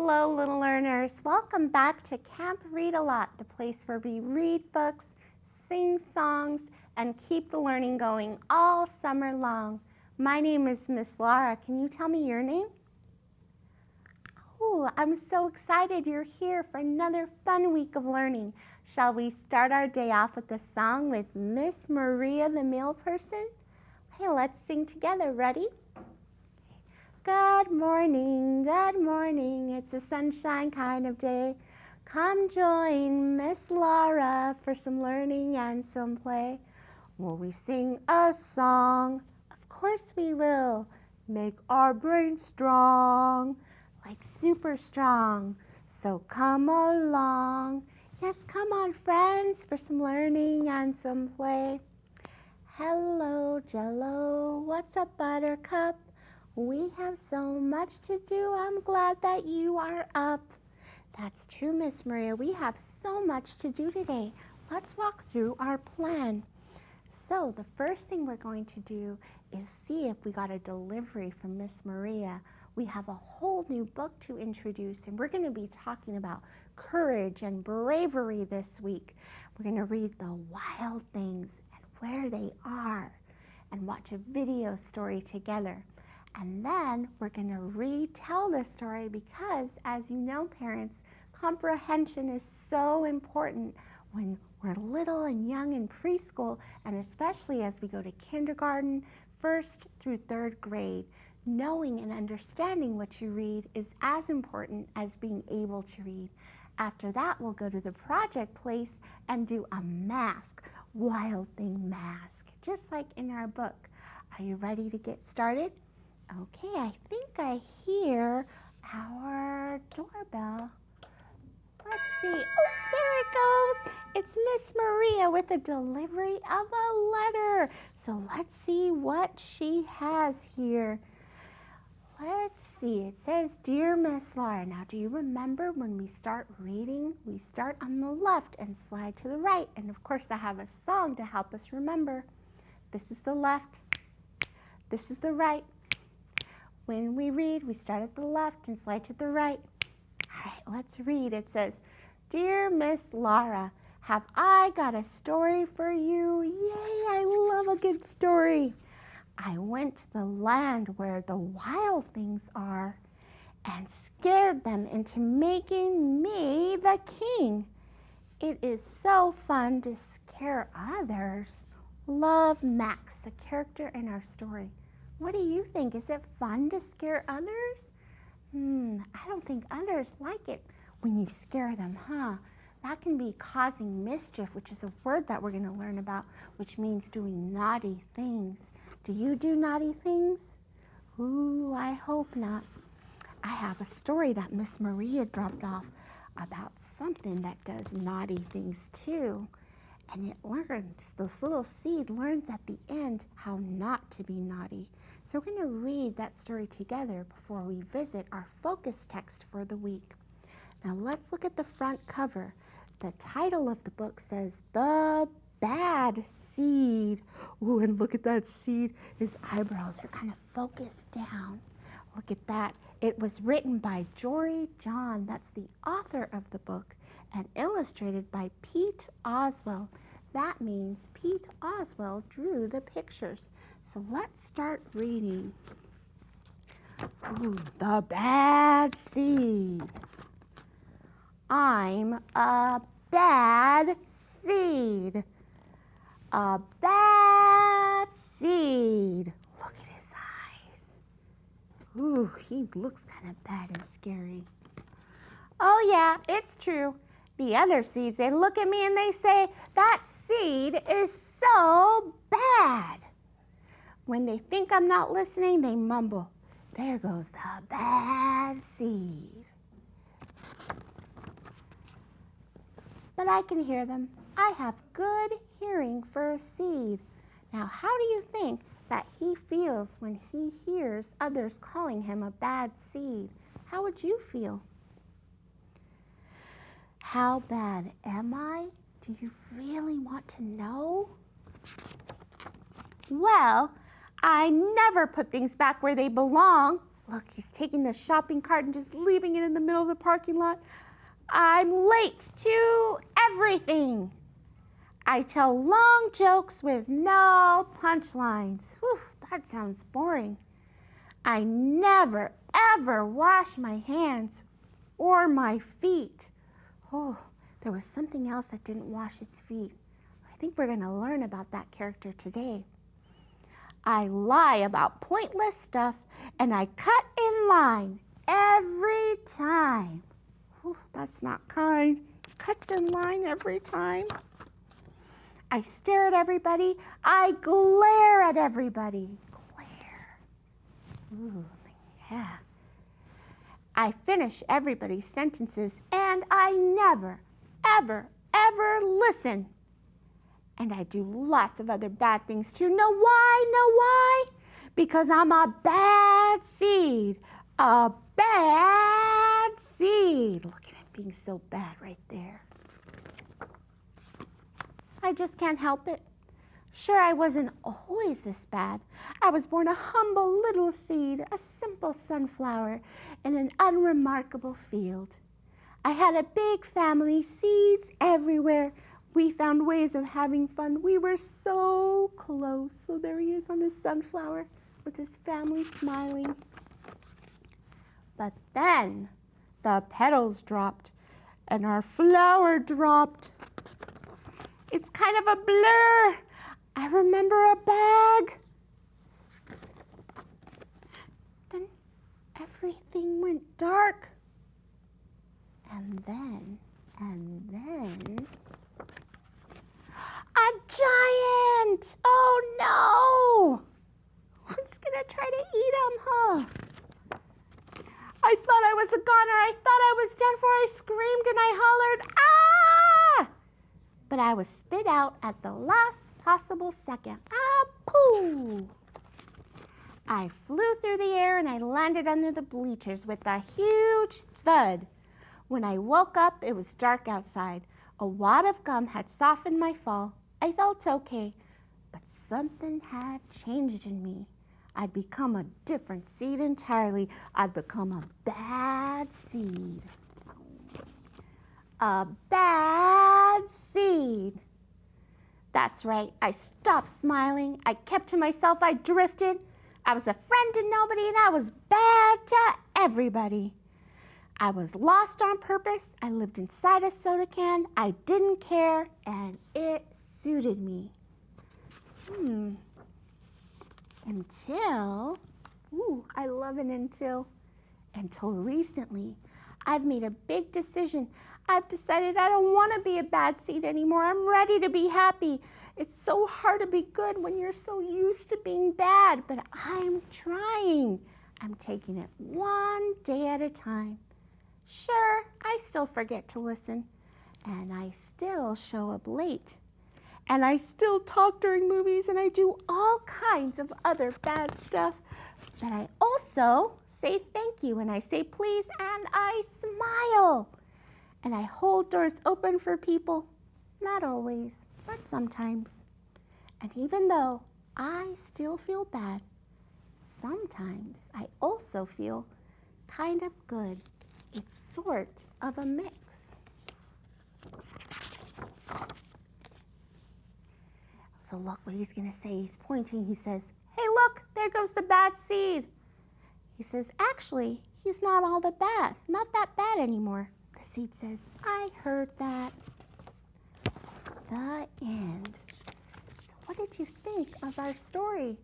Hello, little learners. Welcome back to Camp Read-A-Lot, the place where we read books, sing songs, and keep the learning going all summer long. My name is Miss Laura. Can you tell me your name? Oh, I'm so excited you're here for another fun week of learning. Shall we start our day off with a song with Miss Maria the Mail Person? Hey, let's sing together. Ready? Good morning, it's a sunshine kind of day. Come join Miss Laura for some learning and some play. Will we sing a song? Of course we will. Make our brains strong, like super strong. So come along. Yes, come on friends for some learning and some play. Hello, Jello, what's up, Buttercup? We have so much to do. I'm glad that you are up. That's true, Miss Maria. We have so much to do today. Let's walk through our plan. So the first thing we're going to do is see if we got a delivery from Miss Maria. We have a whole new book to introduce, and we're going to be talking about courage and bravery this week. We're going to read The Wild Things and Where They Are and watch a video story together. And then we're going to retell the story because, as you know, parents, comprehension is so important when we're little and young in preschool, and especially as we go to kindergarten, 1st through 3rd grade. Knowing and understanding what you read is as important as being able to read. After that, we'll go to the project place and do a mask, Wild Thing mask, just like in our book. Are you ready to get started? Okay, I think I hear our doorbell. Let's see. Oh, there it goes. It's Miss Maria with a delivery of a letter. So let's see what she has here. Let's see. It says, Dear Miss Laura. Now, do you remember when we start reading, we start on the left and slide to the right. And of course, I have a song to help us remember. This is the left. This is the right. When we read, we start at the left and slide to the right. All right, let's read. It says, Dear Miss Laura, have I got a story for you? Yay, I love a good story. I went to the land where the wild things are and scared them into making me the king. It is so fun to scare others. Love Max, the character in our story. What do you think? Is it fun to scare others? I don't think others like it when you scare them, huh? That can be causing mischief, which is a word that we're going to learn about, which means doing naughty things. Do you do naughty things? Ooh, I hope not. I have a story that Miss Maria dropped off about something that does naughty things too. And it learns, this little seed learns at the end how not to be naughty. So we're going to read that story together before we visit our focus text for the week. Now let's look at the front cover. The title of the book says, The Bad Seed. Ooh, and look at that seed. His eyebrows are kind of focused down. Look at that. It was written by Jory John. That's the author of the book. And illustrated by Pete Oswell. That means Pete Oswell drew the pictures. So let's start reading. Ooh, The Bad Seed. I'm a bad seed. A bad seed. Look at his eyes. Ooh, he looks kind of bad and scary. Oh yeah, it's true. The other seeds, they look at me and they say, that seed is so bad. When they think I'm not listening, they mumble, there goes the bad seed. But I can hear them. I have good hearing for a seed. Now, how do you think that he feels when he hears others calling him a bad seed? How would you feel? How bad am I? Do you really want to know? Well, I never put things back where they belong. Look, he's taking the shopping cart and just leaving it in the middle of the parking lot. I'm late to everything. I tell long jokes with no punchlines. Whew, that sounds boring. I never, ever wash my hands or my feet. Oh, there was something else that didn't wash its feet. I think we're going to learn about that character today. I lie about pointless stuff, and I cut in line every time. Whew, that's not kind. Cuts in line every time. I stare at everybody. I glare at everybody. Glare. Ooh, yeah. I finish everybody's sentences, and I never, ever, ever listen. And I do lots of other bad things too. Know why? Know why? Because I'm a bad seed. A bad seed. Look at it being so bad right there. I just can't help it. Sure, I wasn't always this bad. I was born a humble little seed, a simple sunflower in an unremarkable field. I had a big family, seeds everywhere. We found ways of having fun. We were so close. So there he is on his sunflower with his family smiling. But then the petals dropped and our flower dropped. It's kind of a blur. I remember a bag. Then everything went dark. And then, a giant! Oh no! Who's gonna try to eat him, huh? I thought I was a goner. I thought I was done for. I screamed and I hollered, ah! But I was spit out at the last possible second. Ah, pooh! I flew through the air and I landed under the bleachers with a huge thud. When I woke up, it was dark outside. A wad of gum had softened my fall. I felt okay, but something had changed in me. I'd become a different seed entirely. I'd become a bad seed. A bad seed. That's right. I stopped smiling. I kept to myself. I drifted. I was a friend to nobody, and I was bad to everybody. I was lost on purpose. I lived inside a soda can. I didn't care, and it suited me. Until, I love an until recently, I've made a big decision. I've decided I don't want to be a bad seed anymore. I'm ready to be happy. It's so hard to be good when you're so used to being bad, but I'm trying. I'm taking it one day at a time. Sure, I still forget to listen, and I still show up late, and I still talk during movies, and I do all kinds of other bad stuff, but I also say thank you, and I say please, and I smile, and I hold doors open for people, not always, but sometimes. And even though I still feel bad, sometimes I also feel kind of good. It's sort of a mix. So look what he's going to say. He's pointing. He says, hey, look, there goes the bad seed. He says, actually, he's not all that bad. Not that bad anymore. The seed says, I heard that. The end. So what did you think of our story?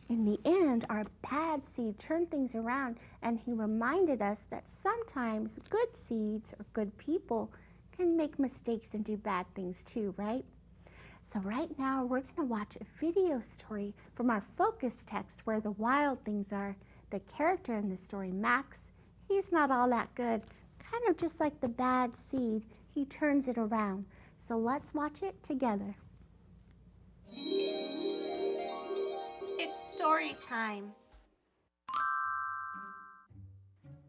In the end, our bad seed turned things around, and he reminded us that sometimes good seeds or good people can make mistakes and do bad things too, right? So right now, we're going to watch a video story from our focus text where the wild things are. The character in the story, Max, he's not all that good. Kind of just like the bad seed, he turns it around. So let's watch it together. Story time.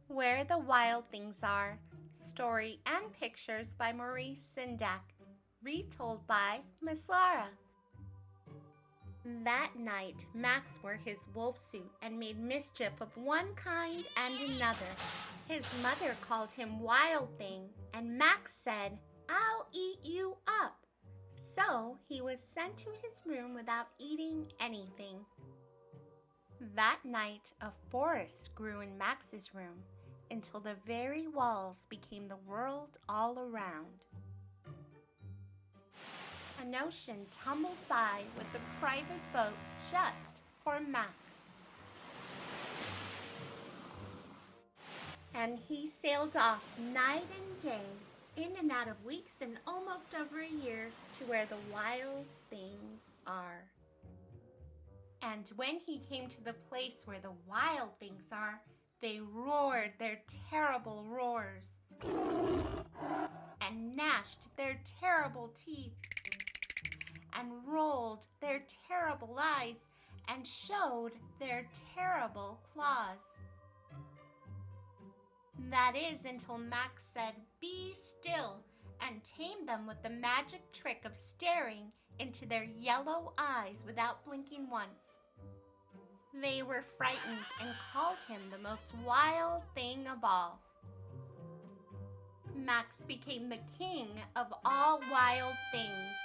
Where the Wild Things Are. Story and pictures by Maurice Sendak. Retold by Miss Lara. That night, Max wore his wolf suit and made mischief of one kind and another. His mother called him Wild Thing, and Max said, "I'll eat you up." So he was sent to his room without eating anything. That night, a forest grew in Max's room until the very walls became the world all around. An ocean tumbled by with a private boat just for Max. And he sailed off night and day, in and out of weeks and almost over a year, to where the wild things are. And when he came to the place where the wild things are, they roared their terrible roars and gnashed their terrible teeth and rolled their terrible eyes and showed their terrible claws. That is until Max said, "Be still," and tamed them with the magic trick of staring into their yellow eyes without blinking once. They were frightened and called him the most wild thing of all. Max became the king of all wild things.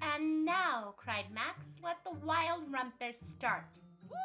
"And now," cried Max, "let the wild rumpus start." Woo!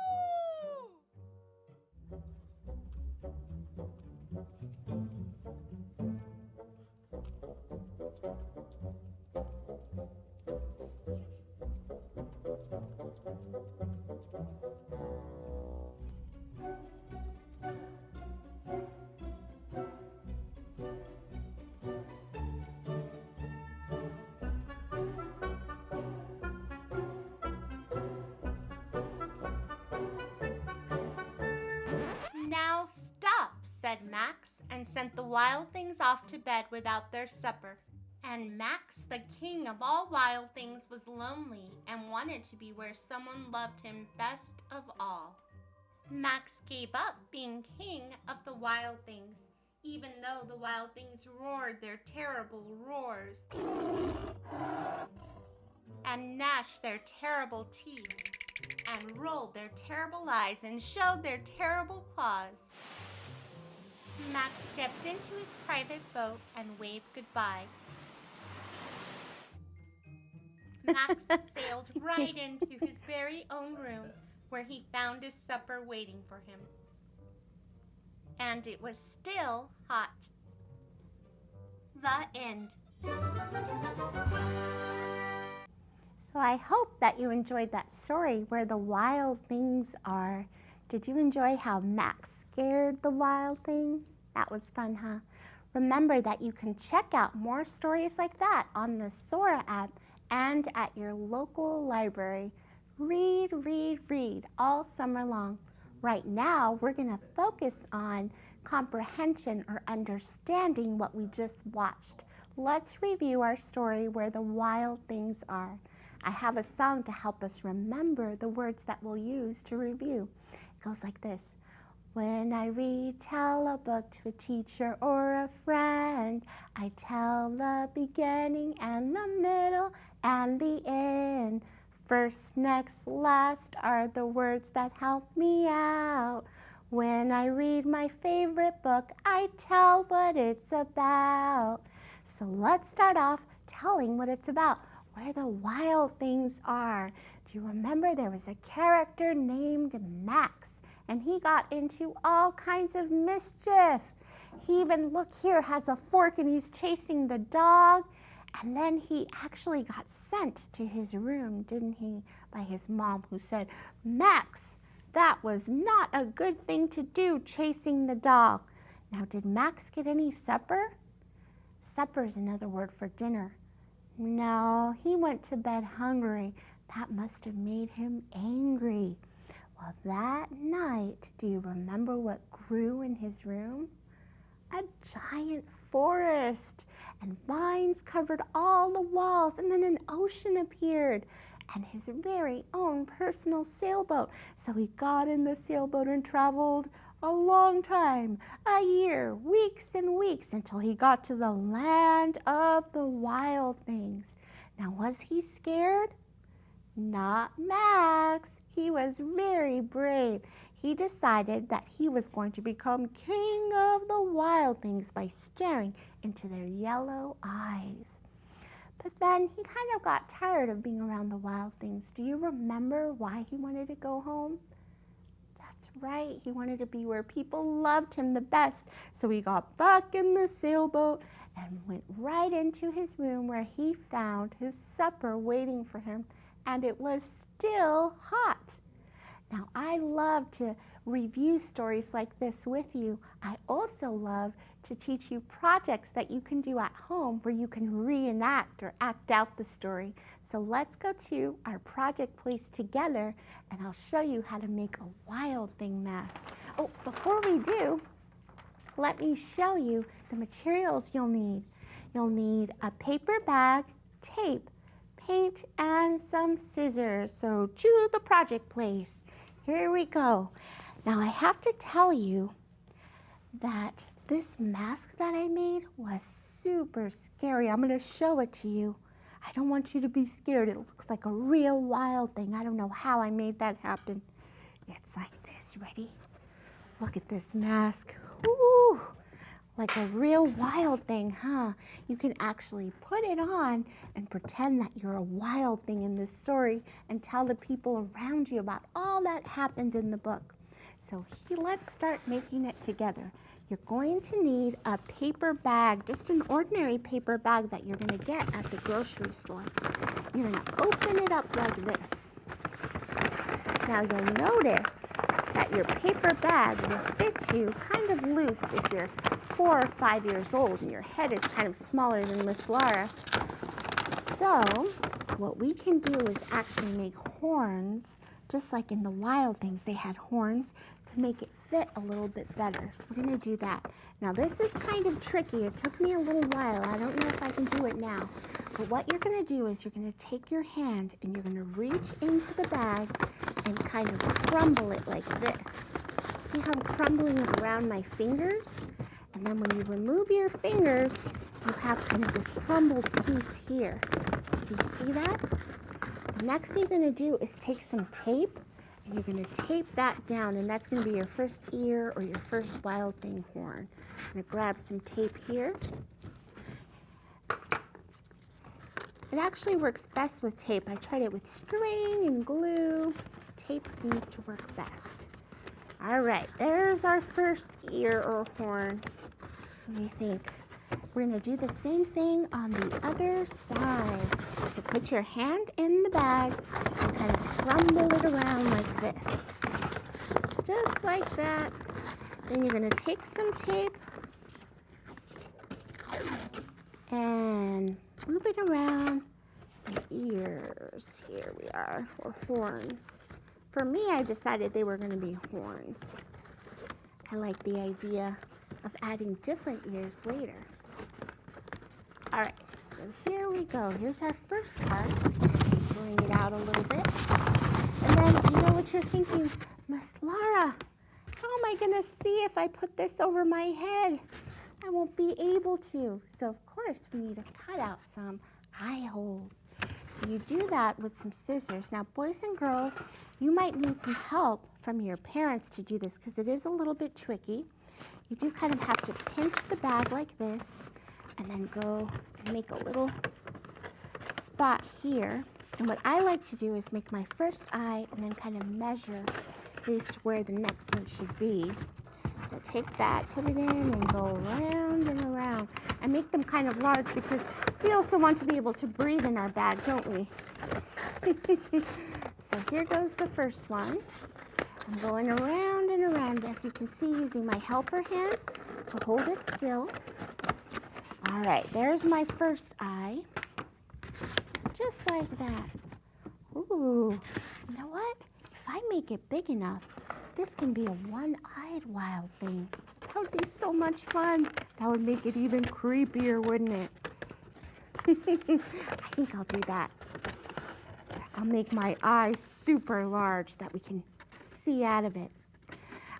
"Now stop," said Max, and sent the wild things off to bed without their supper. And Max, the king of all wild things, was lonely and wanted to be where someone loved him best of all. Max gave up being king of the wild things, even though the wild things roared their terrible roars and gnashed their terrible teeth and rolled their terrible eyes and showed their terrible claws. Max stepped into his private boat and waved goodbye. Max sailed right into his very own room, where he found his supper waiting for him. And it was still hot. The end. So I hope that you enjoyed that story, Where the Wild Things Are. Did you enjoy how Max scared the wild things? That was fun, huh? Remember that you can check out more stories like that on the Sora app and at your local library. Read, read, read all summer long. Right now, we're going to focus on comprehension or understanding what we just watched. Let's review our story, Where the Wild Things Are. I have a song to help us remember the words that we'll use to review. It goes like this. When I retell a book to a teacher or a friend, I tell the beginning and the middle and the end. First, next, last are the words that help me out. When I read my favorite book, I tell what it's about. So let's start off telling what it's about. Where the wild things are. Do you remember there was a character named Max, and he got into all kinds of mischief. He even, look here, has a fork and he's chasing the dog. And then he actually got sent to his room, didn't he, by his mom, who said, "Max, that was not a good thing to do, chasing the dog." Now, did Max get any supper? Supper is another word for dinner. No, he went to bed hungry. That must have made him angry. Well, that night, do you remember what grew in his room? A giant forest, and vines covered all the walls, and then an ocean appeared, and his very own personal sailboat. So he got in the sailboat and traveled a long time, a year, weeks and weeks, until he got to the land of the wild things. Now, was he scared? Not Max. He was very brave. He decided that he was going to become king of the wild things by staring into their yellow eyes. But then he kind of got tired of being around the wild things. Do you remember why he wanted to go home? That's right. He wanted to be where people loved him the best. So he got back in the sailboat and went right into his room where he found his supper waiting for him, and it was still hot. Now, I love to review stories like this with you. I also love to teach you projects that you can do at home where you can reenact or act out the story. So let's go to our project place together, and I'll show you how to make a wild thing mask. Oh, before we do, let me show you the materials you'll need. You'll need a paper bag, tape, paint, and some scissors. So to the project place. Here we go. Now I have to tell you that this mask that I made was super scary. I'm going to show it to you. I don't want you to be scared. It looks like a real wild thing. I don't know how I made that happen. It's like this. Ready? Look at this mask. Ooh, like a real wild thing, huh? You can actually put it on and pretend that you're a wild thing in this story and tell the people around you about all that happened in the book. So let's start making it together. You're going to need a paper bag, just an ordinary paper bag that you're going to get at the grocery store. You're going to open it up like this. Now you'll notice that your paper bag will fit you kind of loose if you're 4 or 5 years old and your head is kind of smaller than Miss Laura. So what we can do is actually make horns, just like in the wild things they had horns, to make it fit a little bit better. So we're going to do that. Now this is kind of tricky. It took me a little while. I don't know if I can do it now. But what you're going to do is you're going to take your hand and you're going to reach into the bag and kind of crumble it like this. See how I'm crumbling it around my fingers? And then when you remove your fingers, you have kind of this crumbled piece here. Do you see that? The next thing you're going to do is take some tape and you're going to tape that down, and that's going to be your first ear or your first wild thing horn. I'm going to grab some tape here. It actually works best with tape. I tried it with string and glue. Tape seems to work best. All right, there's our first ear or horn. What do you think? We're going to do the same thing on the other side. So put your hand in the bag and kind of crumble it around like this. Just like that. Then you're going to take some tape and move it around the ears. Here we are, or horns. For me, I decided they were going to be horns. I like the idea of adding different ears later. All right, so here we go. Here's our first part. Bring it out a little bit. And then I know what you're thinking, Miss Laura, how am I going to see if I put this over my head? I won't be able to. So of course we need to cut out some eye holes. So you do that with some scissors. Now boys and girls, you might need some help from your parents to do this because it is a little bit tricky. You do kind of have to pinch the bag like this and then go and make a little spot here. And what I like to do is make my first eye and then kind of measure this where the next one should be. So take that, put it in, and go around and around. I make them kind of large because we also want to be able to breathe in our bag, don't we? So here goes the first one. I'm going around and around, as you can see, using my helper hand to hold it still. All right, there's my first eye. Just like that. Ooh, you know what? If I make it big enough, this can be a one-eyed wild thing. That would be so much fun. That would make it even creepier, wouldn't it? I think I'll do that. I'll make my eyes super large that we can see out of it.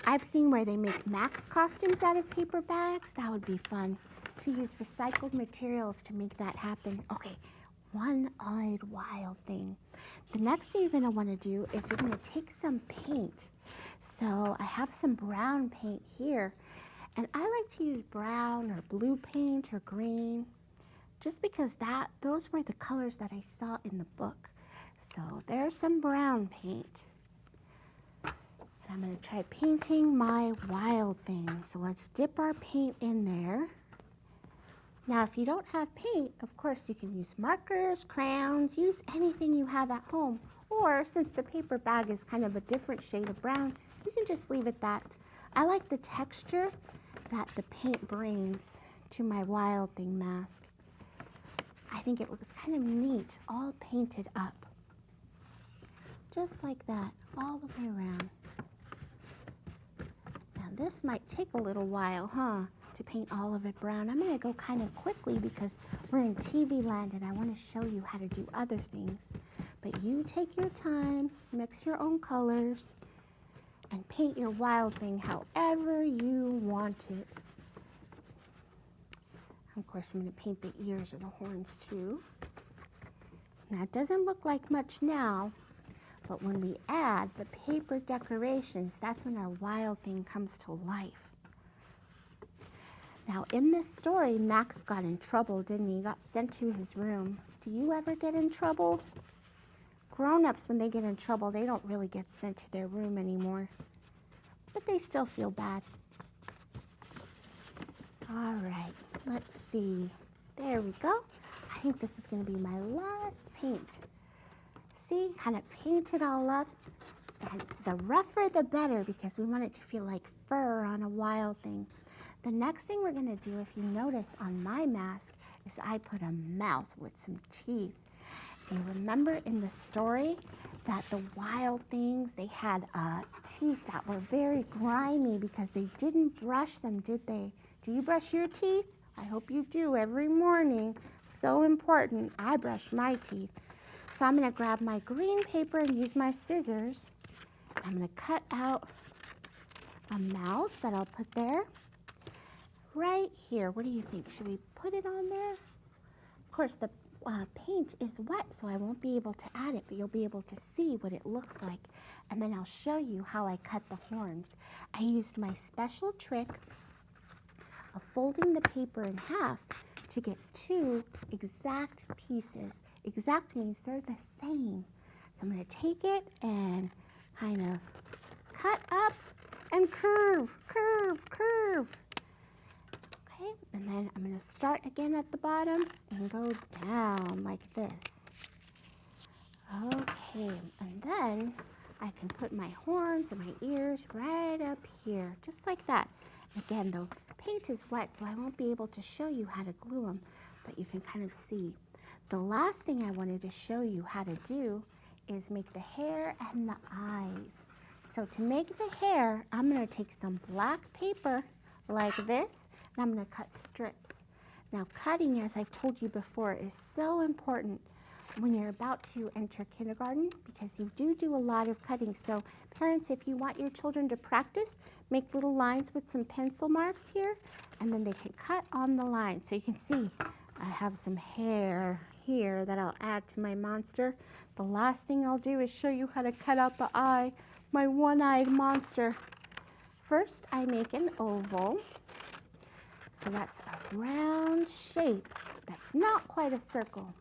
I've seen where they make Max costumes out of paper bags. That would be fun to use recycled materials to make that happen. Okay, one-eyed wild thing. The next thing you're going to want to do is you're going to take some paint. So I have some brown paint here, and I like to use brown or blue paint or green, just because those were the colors that I saw in the book. So there's some brown paint. And I'm going to try painting my wild thing. So let's dip our paint in there. Now, if you don't have paint, of course, you can use markers, crayons, use anything you have at home. Or since the paper bag is kind of a different shade of brown, you can just leave it that. I like the texture that the paint brings to my wild thing mask. I think it looks kind of neat, all painted up. Just like that, all the way around. Now this might take a little while, to paint all of it brown. I'm gonna go kind of quickly because we're in TV land and I wanna show you how to do other things. But you take your time, mix your own colors, and paint your wild thing however you want it. Of course, I'm gonna paint the ears or the horns too. Now it doesn't look like much now, but when we add the paper decorations, that's when our wild thing comes to life. Now, in this story, Max got in trouble, didn't he? He got sent to his room. Do you ever get in trouble? Grown-ups, when they get in trouble, they don't really get sent to their room anymore. But they still feel bad. All right, let's see. There we go. I think this is going to be my last paint. See, kind of paint it all up. And the rougher the better because we want it to feel like fur on a wild thing. The next thing we're going to do, if you notice on my mask, is I put a mouth with some teeth. Do you remember in the story that the wild things, they had teeth that were very grimy because they didn't brush them, did they? Do you brush your teeth? I hope you do every morning. So important. I brush my teeth. So I'm going to grab my green paper and use my scissors. I'm going to cut out a mouth that I'll put there. Right here. What do you think? Should we put it on there? Of course, the paint is wet, so I won't be able to add it, but you'll be able to see what it looks like. And then I'll show you how I cut the horns. I used my special trick of folding the paper in half to get two exact pieces. Exact means they're the same. So I'm going to take it and kind of cut up and curve, curve, curve. Okay, and then I'm going to start again at the bottom and go down like this. Okay, and then I can put my horns and my ears right up here, just like that. Again, the paint is wet, so I won't be able to show you how to glue them, but you can kind of see. The last thing I wanted to show you how to do is make the hair and the eyes. So to make the hair, I'm going to take some black paper like this, and I'm going to cut strips. Now cutting, as I've told you before, is so important when you're about to enter kindergarten because you do a lot of cutting. So parents, if you want your children to practice, make little lines with some pencil marks here, and then they can cut on the line. So you can see I have some hair here that I'll add to my monster. The last thing I'll do is show you how to cut out the eye, my one-eyed monster. First, I make an oval. So that's a round shape. That's not quite a circle.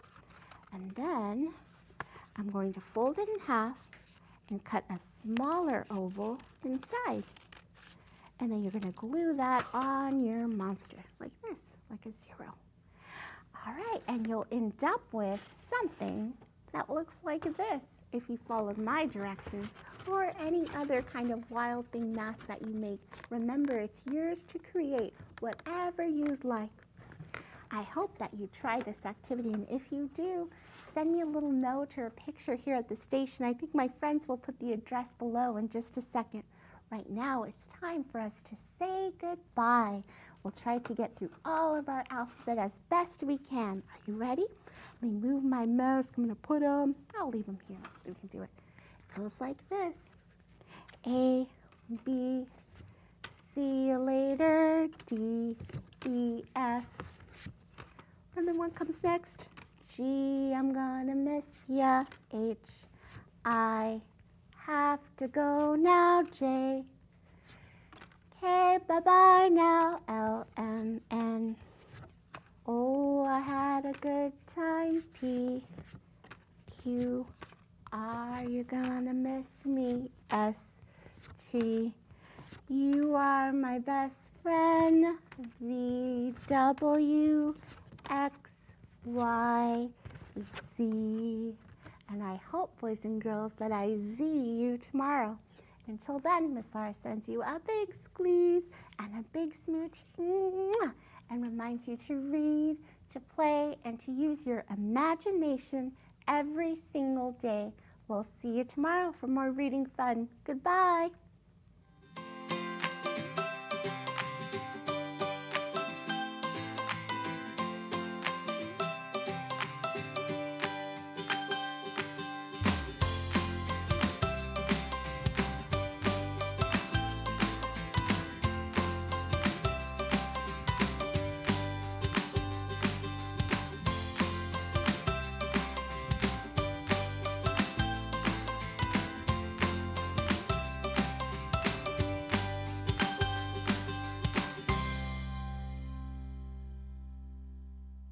And then I'm going to fold it in half and cut a smaller oval inside. And then you're going to glue that on your monster like this, like a zero. All right, and you'll end up with something that looks like this if you followed my directions, or any other kind of wild thing mask that you make. Remember, it's yours to create whatever you'd like. I hope that you try this activity, and if you do, send me a little note or a picture here at the station. I think my friends will put the address below in just a second. Right now, it's time for us to say goodbye. We'll try to get through all of our alphabet as best we can. Are you ready? Let me move my mask. I'm going to put them, I'll leave them here. We can do it. It goes like this. A, B, see you later, D, E, F. And then what comes next? G, I'm gonna miss ya. H, I have to go now. J, K, bye-bye now. L, M, N, O, I had a good time. P, Q, R, you're gonna miss me. S, T, you are my best friend. V, W, X, Y, Z. And I hope, boys and girls, that I Z you tomorrow. Until then, Miss Laura sends you a big squeeze and a big smooch, and reminds you to read, to play, and to use your imagination every single day. We'll see you tomorrow for more reading fun. Goodbye.